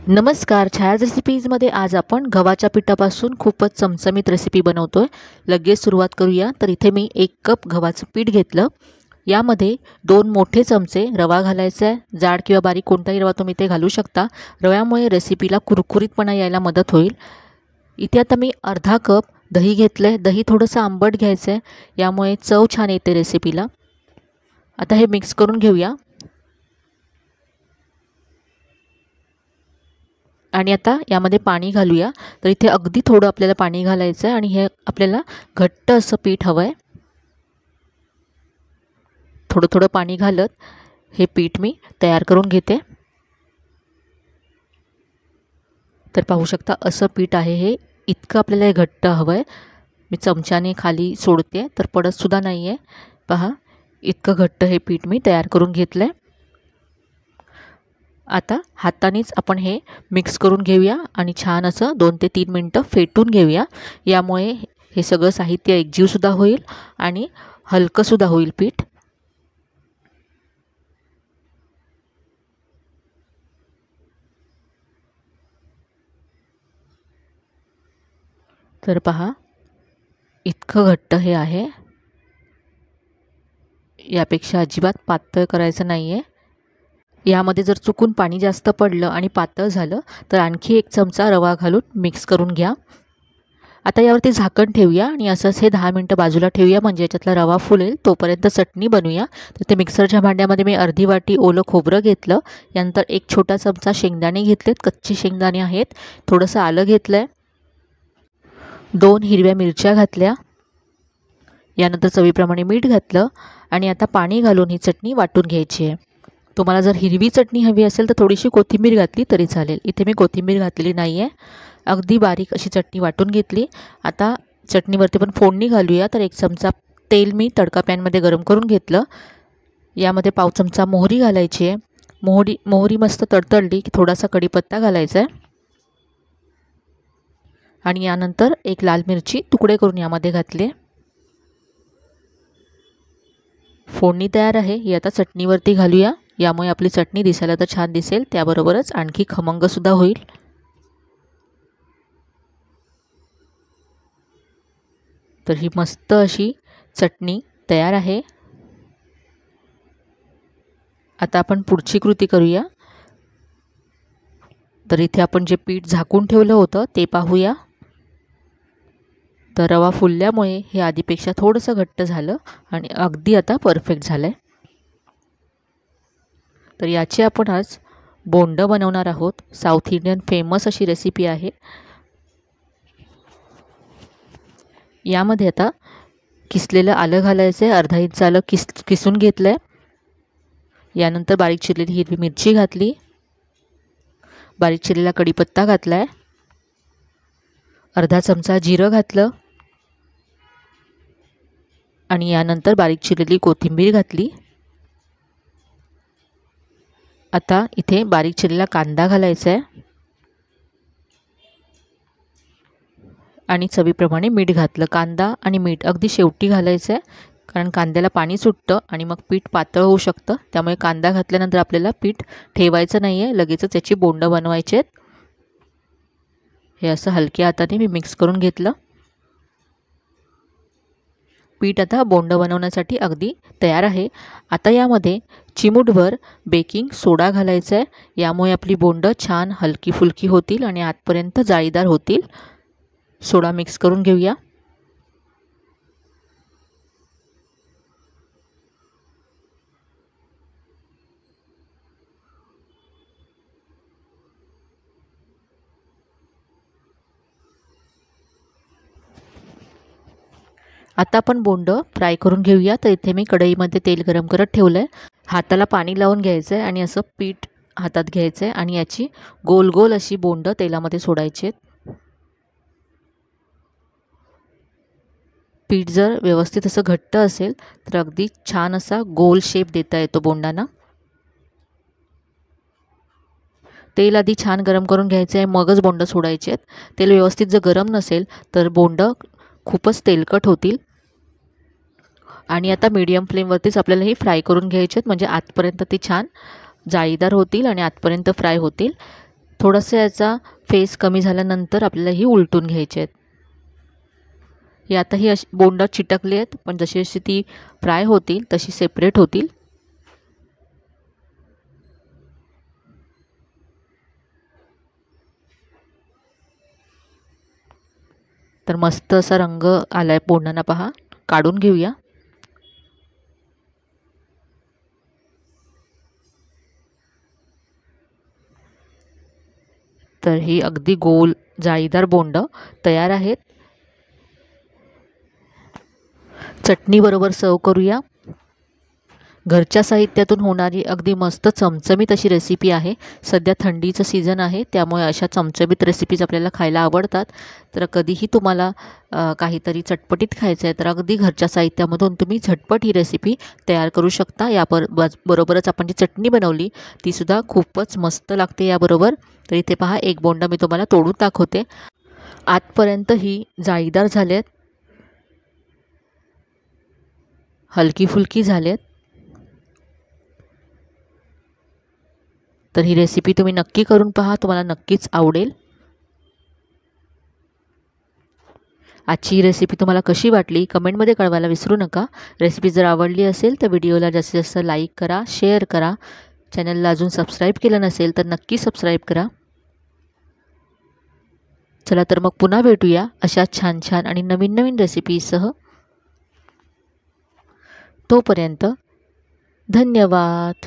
नमस्कार, छायाज रेसिपीजमध्ये आज आपण गव्हाच्या पिठापासून खूपच चमचमीत रेसिपी बनवतोय। लगेच सुरुवात करूया। तर इथे मी 1 कप गव्हाचं पीठ घेतलं। यामध्ये 2 मोठे चमचे रवा घालायचा आहे। जाड किंवा बारीक कोणताही रवा तुम्ही ते घालू शकता। रव्यामुळे रेसिपीला कुरकुरीतपणा यायला मदत होईल। इथे आता मी अर्धा कप दही घेतलंय। दही थोडंसं आंबट घ्यायचं आहे, यामुळे चव छान येते रेसिपीला। आता हे मिक्स करून घेऊया। आणि आता यामध्ये पाणी घालूया। तर इथे अगदी थोडं आपल्याला पाणी घालायचं आहे आणि हे आपल्याला घट्ट असं पीठ हवं आहे। थोडं थोडं पाणी घालत हे पीठ मी तयार करून घेते। तर पाहू शकता असं पीठ आहे हे। इतकं आपल्याला हे घट्ट हवं आहे। मी चमच्याने खाली सोडते तर पडत सुद्धा नाही आहे। पहा, इतकं घट्ट हे पीठ मी तयार करून घेतलं आहे। आता हातानेच आपण हे मिक्स करून घेऊया आणि छान असं 2 ते 3 मिनिटं फेटून घेऊया। यामुळे हे सगळं साहित्य एकजीव सुद्धा होईल आणि हलकं सुद्धा होईल पीठ। तर पहा, इतकं घट्ट हे आहे। यापेक्षा अजिबात पातळ करायचं नाही आहे। यामध्ये जर चुकून पाणी जास्त पडलं आणि पातळ झालं तर आणखी 1 चमचा रवा घालून मिक्स करून घ्या। आता यावरती झाकण ठेवूया आणि असंच हे 10 मिनिटं बाजूला ठेवूया, म्हणजे याच्यातला रवा फुलेल तोपर्यंत चटणी बनवूया। तर ते मिक्सरच्या भांड्यामध्ये मी अर्धी वाटी ओलं खोबरं घेतलं। यानंतर 1 छोटा चमचा शेंगदाणे घेतलेत, कच्चे शेंगदाणे आहेत। थोडंसं आलं घेतलं आहे। 2 हिरव्या मिरच्या घातल्या। यानंतर चवीप्रमाणे मीठ घातलं आणि आता पाणी घालून ही चटणी वाटून घ्यायची आहे। तुम्हाला जर हिरवी चटणी हवी असेल तर थोडीशी कोथिंबीर घातली तरी चालेल। इथे मी कोथिंबीर घातलेली नाही आहे। अगदी बारीक अशी चटणी वाटून घेतली। आता चटणीवरती पण फोडणी घालूया। तर 1 चमचा तेल मी तडका पॅनमध्ये गरम करून घेतलं। यामध्ये पाव चमचा मोहरी घालायची आहे। मोहरी मस्त तडतडली की थोडासा कढीपत्ता घालायचा आहे आणि यानंतर 1 लाल मिरची तुकडे करून यामध्ये घातले। फोडणी तयार आहे। ही आता चटणीवरती घालूया। यामुळे आपली चटणी दिसायला तर छान दिसेल, त्याबरोबरच आणखी खमंग सुद्धा होईल। तर ही मस्त अशी चटणी तयार आहे। आता आपण पुढची कृती करूया। तर इथे आपण जे पीठ झाकून ठेवलं होतं ते पाहूया। तर रवा फुलल्यामुळे हे आधीपेक्षा थोडंसं घट्ट झालं आणि अगदी आता परफेक्ट झालं आहे। तर याची आपण आज बोंडं बनवणार आहोत। साऊथ इंडियन फेमस अशी रेसिपी आहे। यामध्ये आता किसलेलं आलं घालायचं आहे। अर्धा इंच आलं किसून घेतलं आहे। यानंतर बारीक चिरलेली हिरवी मिरची घातली। बारीक चिरलेला कढीपत्ता घातला आहे। अर्धा चमचा जिरं घातलं आणि यानंतर बारीक चिरलेली कोथिंबीर घातली। आता इथे बारीक चिरलेला कांदा घालायचा आहे आणि चवीप्रमाणे मीठ घातलं। कांदा आणि मीठ अगदी शेवटी घालायचं आहे, कारण कांद्याला पाणी सुटतं आणि मग पीठ पातळ होऊ शकतं। त्यामुळे कांदा घातल्यानंतर आपल्याला पीठ ठेवायचं नाही आहे, लगेचच याची बोंडं बनवायची आहेत। हे असं हलक्या हाताने मी मिक्स करून घेतलं। पीठ आता बोंडं बनवण्यासाठी अगदी तयार आहे। आता यामध्ये चिमूटभर बेकिंग सोडा घालायचा आहे। यामुळे आपली बोंडं छान हलकी फुलकी होतील आणि आतपर्यंत जाळीदार होतील। सोडा मिक्स करून घेऊया। आता आपण बोंडं फ्राय करून घेऊया। तर इथे मी कढईमध्ये तेल गरम करत ठेवलं आहे। हाताला पाणी लावून घ्यायचं आहे आणि असं पीठ हातात घ्यायचं आहे आणि याची गोल गोल अशी बोंडं तेलामध्ये सोडायची आहेत। पीठ जर व्यवस्थित असं घट्ट असेल तर अगदी छान असा गोल शेप देता येतो बोंडांना। तेल आधी छान गरम करून घ्यायचं आहे, मगच बोंडं सोडायचे आहेत। तेल व्यवस्थित जर गरम नसेल तर बोंडं खूपच तेलकट होतील। आणि आता मीडियम फ्लेमवरतीच आपल्याला ही फ्राय करून घ्यायचे आहेत, म्हणजे आतपर्यंत ती छान जाळीदार होतील आणि आतपर्यंत फ्राय होतील। थोडंसं याचा फेस कमी झाल्यानंतर आपल्याला ही उलटून घ्यायचे आहेत. हे आता ही अशी बोंडं चिटकली आहेत, पण जशी जशी ती फ्राय होतील तशी सेपरेट होतील. तर मस्त असा रंग आलाय बोंडांना पहा. काढून घेऊया. तर ही अगदी गोल जाळीदार बोंड तयार आहेत. चटणी बरोबर सर्व करूया. घरच्या साहित्यातून होणारी अगदी मस्त चमचमीत अशी रेसिपी आहे. सध्या थंडीचं सीझन आहे, त्यामुळे अशा चमचमीत रेसिपीज आपल्याला खायला आवडतात. तर कधीही तुम्हाला काहीतरी चटपटीत खायचं आहे तर अगदी घरच्या साहित्यामधून तुम्ही झटपट ही रेसिपी तयार करू शकता. बरोबरच आपण जी चटणी बनवली तीसुद्धा खूपच मस्त लागते याबरोबर. तर इथे पहा, एक बोंडा मी तुम्हाला तोडून दाखवते. आतपर्यंत ही जाळीदार झालेत, हलकी फुलकी झालेत. तर ही रेसिपी तुम्ही नक्की करून पहा, तुम्हाला नक्कीच आवडेल. आजची ही रेसिपी तुम्हाला कशी वाटली कमेंटमध्ये कळवायला विसरू नका. रेसिपी जर आवडली असेल तर व्हिडिओला जास्तीत जास्त लाईक करा, शेअर करा. चॅनलला अजून सबस्क्राईब केलं नसेल तर नक्की सबस्क्राईब करा. चला तर मग पुन्हा भेटूया अशा छान छान आणि नवीन नवीन रेसिपीसह. तोपर्यंत धन्यवाद.